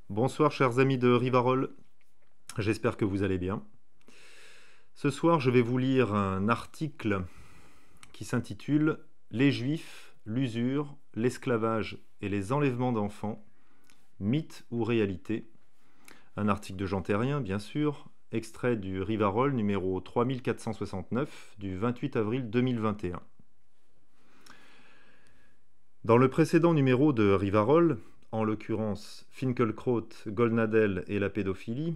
Bonsoir chers amis de Rivarol, j'espère que vous allez bien. Ce soir je vais vous lire un article qui s'intitule Les Juifs, l'usure, l'esclavage et les enlèvements d'enfants, mythe ou réalité. Un article de Jean Terrien bien sûr, extrait du Rivarol numéro 3469 du 28 avril 2021. Dans le précédent numéro de Rivarol, en l'occurrence Finkelkraut, Goldnadel et la pédophilie,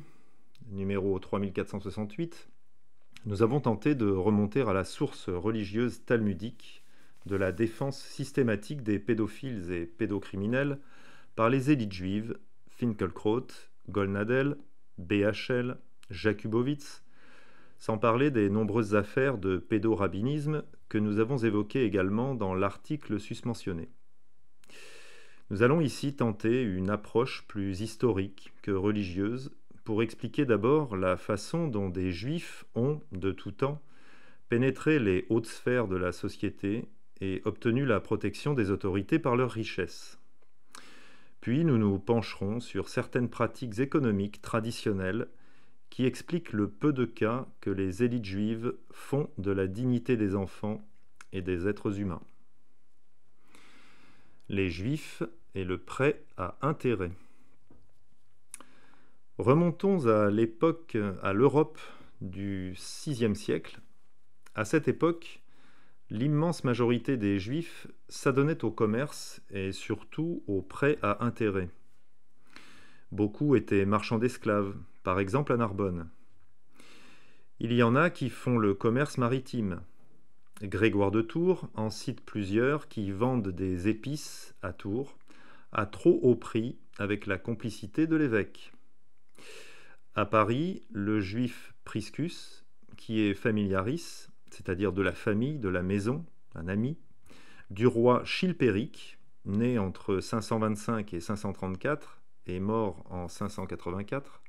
numéro 3468, nous avons tenté de remonter à la source religieuse talmudique de la défense systématique des pédophiles et pédocriminels par les élites juives Finkelkraut, Goldnadel, BHL, Jakubowicz, sans parler des nombreuses affaires de pédorabbinisme que nous avons évoquées également dans l'article susmentionné. Nous allons ici tenter une approche plus historique que religieuse pour expliquer d'abord la façon dont des Juifs ont, de tout temps, pénétré les hautes sphères de la société et obtenu la protection des autorités par leur richesse. Puis nous nous pencherons sur certaines pratiques économiques traditionnelles qui expliquent le peu de cas que les élites juives font de la dignité des enfants et des êtres humains. Les Juifs et le prêt à intérêt. Remontons à l'époque, à l'Europe du VIe siècle. À cette époque, l'immense majorité des Juifs s'adonnait au commerce et surtout au prêt à intérêt. Beaucoup étaient marchands d'esclaves, par exemple à Narbonne. Il y en a qui font le commerce maritime. Grégoire de Tours en cite plusieurs qui vendent des épices à Tours à trop haut prix avec la complicité de l'évêque. À Paris, le juif Priscus, qui est familiaris, c'est-à-dire de la famille, de la maison, un ami, du roi Chilpéric, né entre 525 et 534 et mort en 584,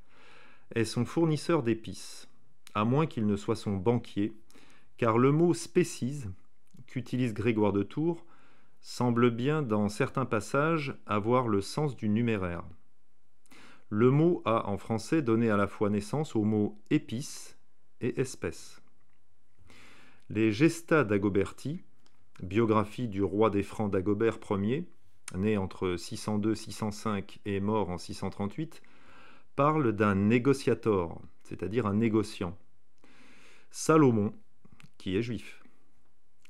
est son fournisseur d'épices, à moins qu'il ne soit son banquier, car le mot spécise qu'utilise Grégoire de Tours semble bien dans certains passages avoir le sens du numéraire. Le mot a en français donné à la fois naissance aux mots épice et espèce. Les Gesta d'Agoberti, biographie du roi des Francs d'Agobert Ier, né entre 602-605 et mort en 638, parlent d'un négociator, c'est-à-dire un négociant. Salomon, qui est juif.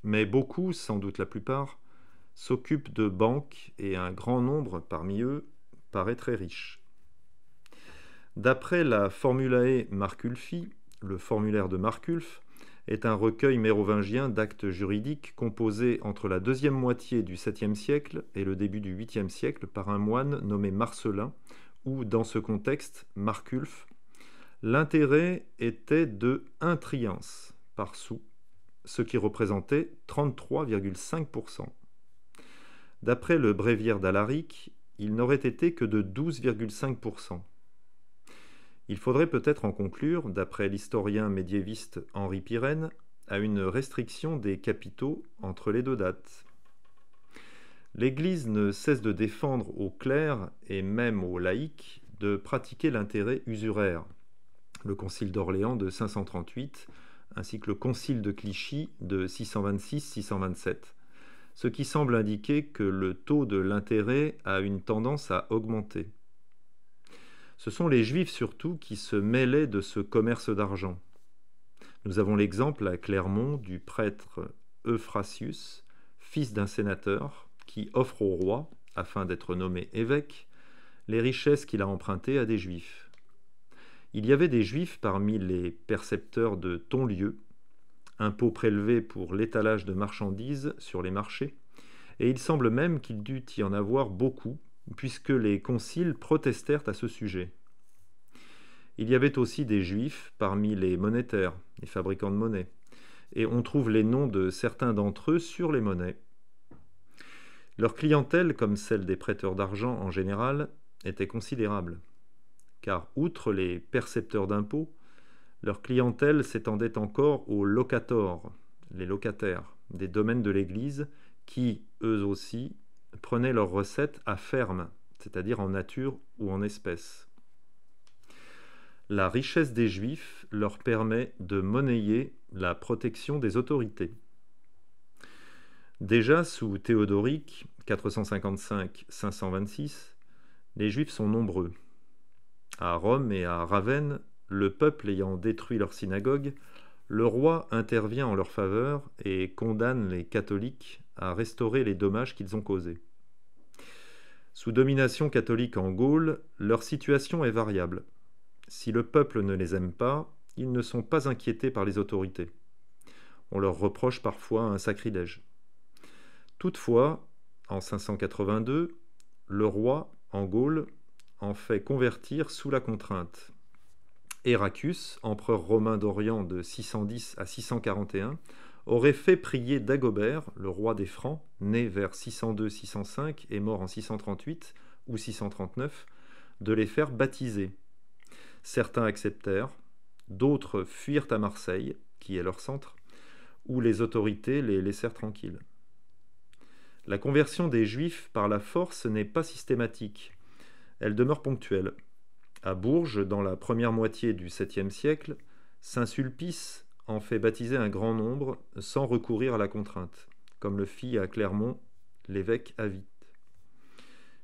Mais beaucoup, sans doute la plupart, s'occupent de banques et un grand nombre parmi eux paraît très riche. D'après la Formulae Marculfi, le formulaire de Marculf est un recueil mérovingien d'actes juridiques composé entre la deuxième moitié du 7e siècle et le début du 8e siècle par un moine nommé Marcelin, où, dans ce contexte, Marculf, l'intérêt était de 1 triens par sou, ce qui représentait 33,5%. D'après le bréviaire d'Alaric, il n'aurait été que de 12,5%. Il faudrait peut-être en conclure, d'après l'historien médiéviste Henri Pirenne, à une restriction des capitaux entre les deux dates. L'Église ne cesse de défendre aux clercs et même aux laïcs de pratiquer l'intérêt usuraire. Le Concile d'Orléans de 538, ainsi que le Concile de Clichy de 626-627, ce qui semble indiquer que le taux de l'intérêt a une tendance à augmenter. Ce sont les Juifs surtout qui se mêlaient de ce commerce d'argent. Nous avons l'exemple à Clermont du prêtre Euphrasius, fils d'un sénateur, qui offre au roi, afin d'être nommé évêque, les richesses qu'il a empruntées à des Juifs. Il y avait des Juifs parmi les percepteurs de ton-lieu, impôts prélevés pour l'étalage de marchandises sur les marchés, et il semble même qu'il dût y en avoir beaucoup, puisque les conciles protestèrent à ce sujet. Il y avait aussi des Juifs parmi les monétaires, les fabricants de monnaie, et on trouve les noms de certains d'entre eux sur les monnaies. Leur clientèle, comme celle des prêteurs d'argent en général, était considérable, car outre les percepteurs d'impôts, leur clientèle s'étendait encore aux locators, les locataires, des domaines de l'Église, qui, eux aussi, prenaient leurs recettes à ferme, c'est-à-dire en nature ou en espèces. La richesse des Juifs leur permet de monnayer la protection des autorités. Déjà sous Théodoric, 455-526, les Juifs sont nombreux. À Rome et à Ravenne, le peuple ayant détruit leur synagogue, le roi intervient en leur faveur et condamne les catholiques à restaurer les dommages qu'ils ont causés. Sous domination catholique en Gaule, leur situation est variable. Si le peuple ne les aime pas, ils ne sont pas inquiétés par les autorités. On leur reproche parfois un sacrilège. Toutefois, en 582, le roi, en Gaule, en fait convertir sous la contrainte. Héraclius, empereur romain d'Orient de 610 à 641, aurait fait prier Dagobert, le roi des Francs, né vers 602-605 et mort en 638 ou 639, de les faire baptiser. Certains acceptèrent, d'autres fuirent à Marseille, qui est leur centre, où les autorités les laissèrent tranquilles. La conversion des Juifs par la force n'est pas systématique, elle demeure ponctuelle. À Bourges, dans la première moitié du 7e siècle, saint Sulpice en fait baptiser un grand nombre sans recourir à la contrainte, comme le fit à Clermont l'évêque Avit.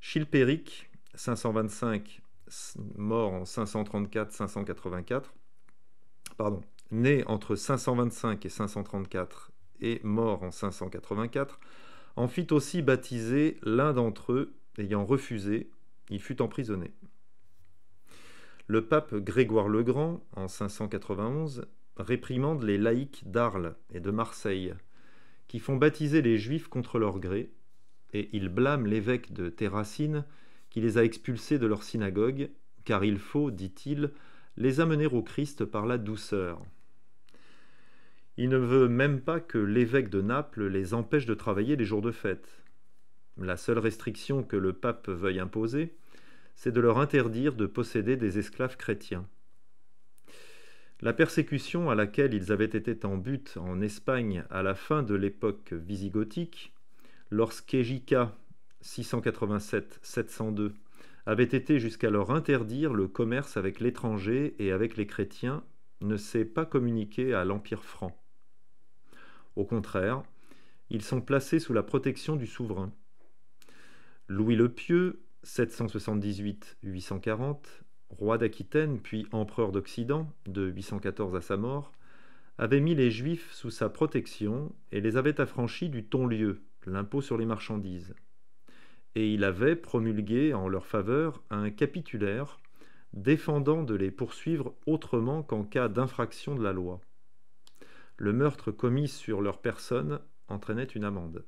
Chilpéric, 525, mort en 534-584, né entre 525 et 534 et mort en 584, en fit aussi baptiser l'un d'entre eux, ayant refusé, il fut emprisonné. Le pape Grégoire le Grand, en 591, réprimande les laïcs d'Arles et de Marseille, qui font baptiser les Juifs contre leur gré, et il blâme l'évêque de Terracine, qui les a expulsés de leur synagogue, car il faut, dit-il, les amener au Christ par la douceur. Il ne veut même pas que l'évêque de Naples les empêche de travailler les jours de fête. La seule restriction que le pape veuille imposer, c'est de leur interdire de posséder des esclaves chrétiens. La persécution à laquelle ils avaient été en butte en Espagne à la fin de l'époque wisigothique, lorsqu'Égica 687-702 avait été jusqu'à leur interdire le commerce avec l'étranger et avec les chrétiens, ne s'est pas communiqué à l'Empire franc. Au contraire, ils sont placés sous la protection du souverain. Louis le Pieux, 778-840, roi d'Aquitaine puis empereur d'Occident, de 814 à sa mort, avait mis les Juifs sous sa protection et les avait affranchis du ton-lieu, l'impôt sur les marchandises. Et il avait promulgué en leur faveur un capitulaire défendant de les poursuivre autrement qu'en cas d'infraction de la loi. Le meurtre commis sur leur personne entraînait une amende.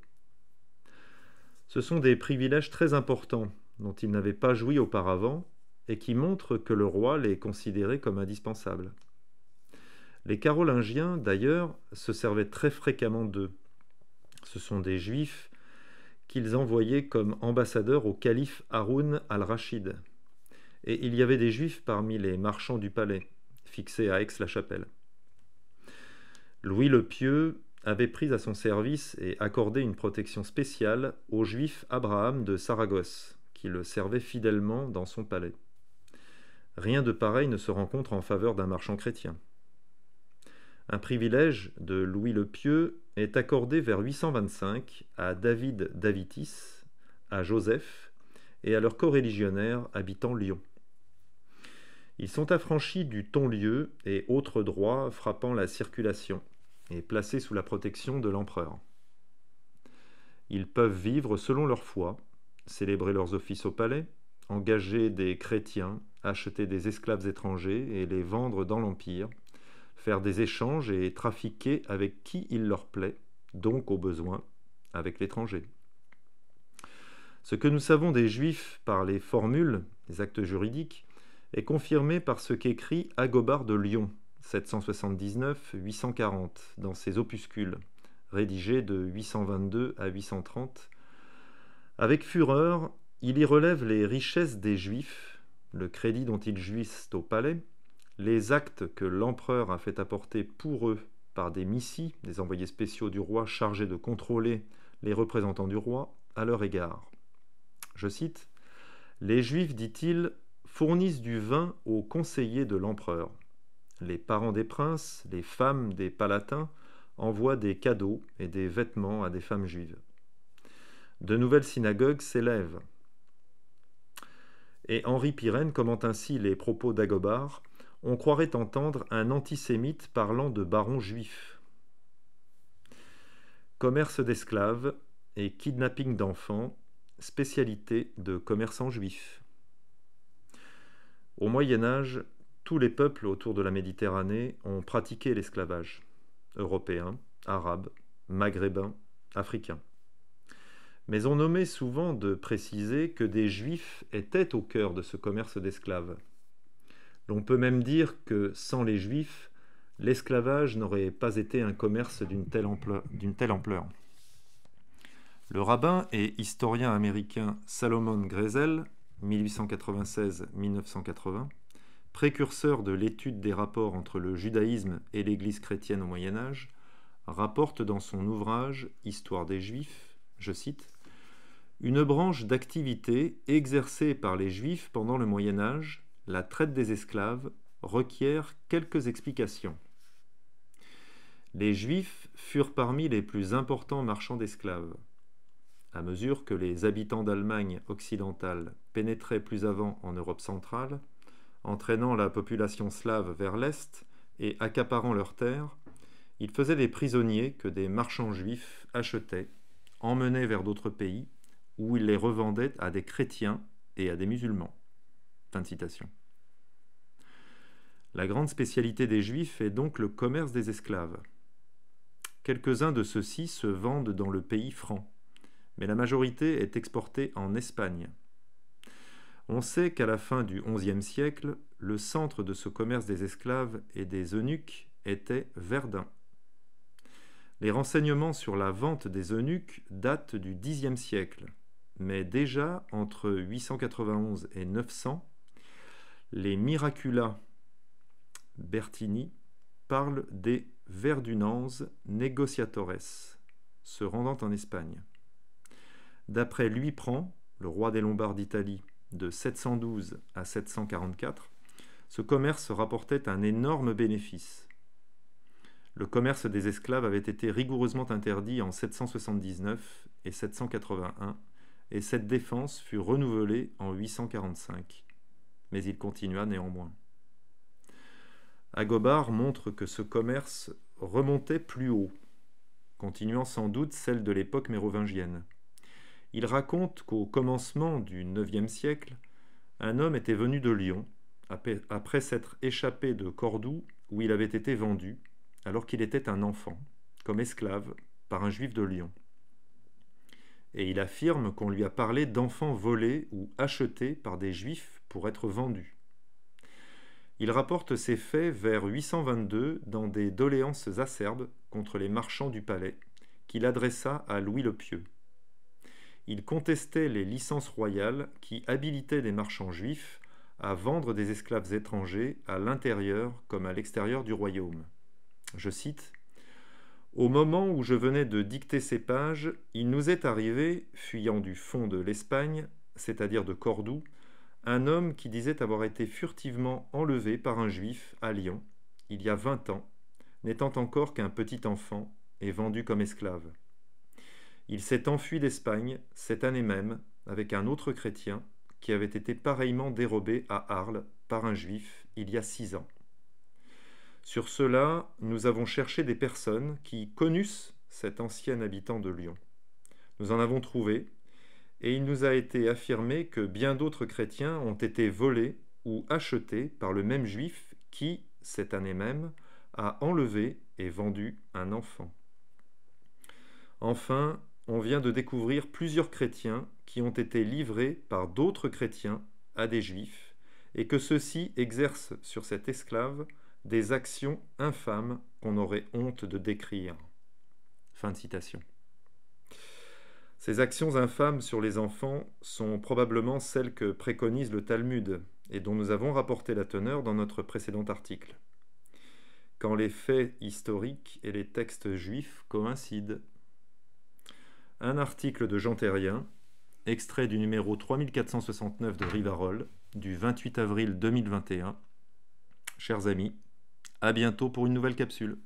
Ce sont des privilèges très importants dont ils n'avaient pas joui auparavant et qui montrent que le roi les considérait comme indispensables. Les Carolingiens, d'ailleurs, se servaient très fréquemment d'eux. Ce sont des Juifs qu'ils envoyaient comme ambassadeurs au calife Haroun al-Rachid. Et il y avait des Juifs parmi les marchands du palais, fixés à Aix-la-Chapelle. Louis le Pieux avait pris à son service et accordé une protection spéciale au juif Abraham de Saragosse, qui le servait fidèlement dans son palais. Rien de pareil ne se rencontre en faveur d'un marchand chrétien. Un privilège de Louis le Pieux est accordé vers 825 à David d'Avitis, à Joseph et à leurs coreligionnaires habitant Lyon. Ils sont affranchis du ton-lieu et autres droits frappant la circulation et placés sous la protection de l'empereur. Ils peuvent vivre selon leur foi, célébrer leurs offices au palais, engager des chrétiens, acheter des esclaves étrangers et les vendre dans l'Empire, faire des échanges et trafiquer avec qui il leur plaît, donc au besoin, avec l'étranger. Ce que nous savons des Juifs par les formules, les actes juridiques, est confirmé par ce qu'écrit Agobard de Lyon, 779-840, dans ses opuscules, rédigés de 822 à 830. Avec fureur, il y relève les richesses des Juifs, le crédit dont ils jouissent au palais, les actes que l'empereur a fait apporter pour eux par des missi, des envoyés spéciaux du roi chargés de contrôler les représentants du roi à leur égard. Je cite : « Les Juifs, dit-il, fournissent du vin aux conseillers de l'empereur. Les parents des princes, les femmes des palatins envoient des cadeaux et des vêtements à des femmes juives. De nouvelles synagogues s'élèvent. Et Henri Pirenne commente ainsi les propos d'Agobard. On croirait entendre un antisémite parlant de barons juifs. Commerce d'esclaves et kidnapping d'enfants, spécialité de commerçants juifs. Au Moyen-Âge, tous les peuples autour de la Méditerranée ont pratiqué l'esclavage. Européens, arabes, maghrébins, africains. Mais on omet souvent de préciser que des juifs étaient au cœur de ce commerce d'esclaves. L'on peut même dire que sans les juifs, l'esclavage n'aurait pas été un commerce d'une telle ampleur. Le rabbin et historien américain Salomon Greisel, 1896-1980, précurseur de l'étude des rapports entre le judaïsme et l'Église chrétienne au Moyen Âge, rapporte dans son ouvrage « Histoire des Juifs », je cite, « Une branche d'activité exercée par les Juifs pendant le Moyen Âge, la traite des esclaves, requiert quelques explications. Les Juifs furent parmi les plus importants marchands d'esclaves. À mesure que les habitants d'Allemagne occidentale pénétraient plus avant en Europe centrale, entraînant la population slave vers l'Est et accaparant leurs terres, ils faisaient des prisonniers que des marchands juifs achetaient, emmenaient vers d'autres pays, où ils les revendaient à des chrétiens et à des musulmans. » Fin de citation. La grande spécialité des Juifs est donc le commerce des esclaves. Quelques-uns de ceux-ci se vendent dans le pays franc, mais la majorité est exportée en Espagne. On sait qu'à la fin du XIe siècle, le centre de ce commerce des esclaves et des eunuques était Verdun. Les renseignements sur la vente des eunuques datent du Xe siècle, mais déjà entre 891 et 900, les Miracula Bertini parlent des Verdunans negociatores, se rendant en Espagne. D'après Louis Prand, le roi des Lombards d'Italie, de 712 à 744, ce commerce rapportait un énorme bénéfice. Le commerce des esclaves avait été rigoureusement interdit en 779 et 781, et cette défense fut renouvelée en 845. Mais il continua néanmoins. Agobard montre que ce commerce remontait plus haut, continuant sans doute celle de l'époque mérovingienne. Il raconte qu'au commencement du IXe siècle, un homme était venu de Lyon, après s'être échappé de Cordoue où il avait été vendu, alors qu'il était un enfant, comme esclave, par un juif de Lyon. Et il affirme qu'on lui a parlé d'enfants volés ou achetés par des juifs pour être vendus. Il rapporte ces faits vers 822 dans des doléances acerbes contre les marchands du palais, qu'il adressa à Louis le Pieux. Il contestait les licences royales qui habilitaient les marchands juifs à vendre des esclaves étrangers à l'intérieur comme à l'extérieur du royaume. Je cite, « Au moment où je venais de dicter ces pages, il nous est arrivé, fuyant du fond de l'Espagne, c'est-à-dire de Cordoue, un homme qui disait avoir été furtivement enlevé par un juif à Lyon, il y a 20 ans, n'étant encore qu'un petit enfant et vendu comme esclave. Il s'est enfui d'Espagne cette année même avec un autre chrétien qui avait été pareillement dérobé à Arles par un juif il y a 6 ans. Sur cela, nous avons cherché des personnes qui connussent cet ancien habitant de Lyon. Nous en avons trouvé, et il nous a été affirmé que bien d'autres chrétiens ont été volés ou achetés par le même juif qui, cette année même, a enlevé et vendu un enfant. Enfin, on vient de découvrir plusieurs chrétiens qui ont été livrés par d'autres chrétiens à des juifs, et que ceux-ci exercent sur cet esclave des actions infâmes qu'on aurait honte de décrire. » Fin de citation. Ces actions infâmes sur les enfants sont probablement celles que préconise le Talmud et dont nous avons rapporté la teneur dans notre précédent article. Quand les faits historiques et les textes juifs coïncident. Un article de Jean Terrien, extrait du numéro 3469 de Rivarol, du 28 avril 2021. Chers amis, à bientôt pour une nouvelle capsule.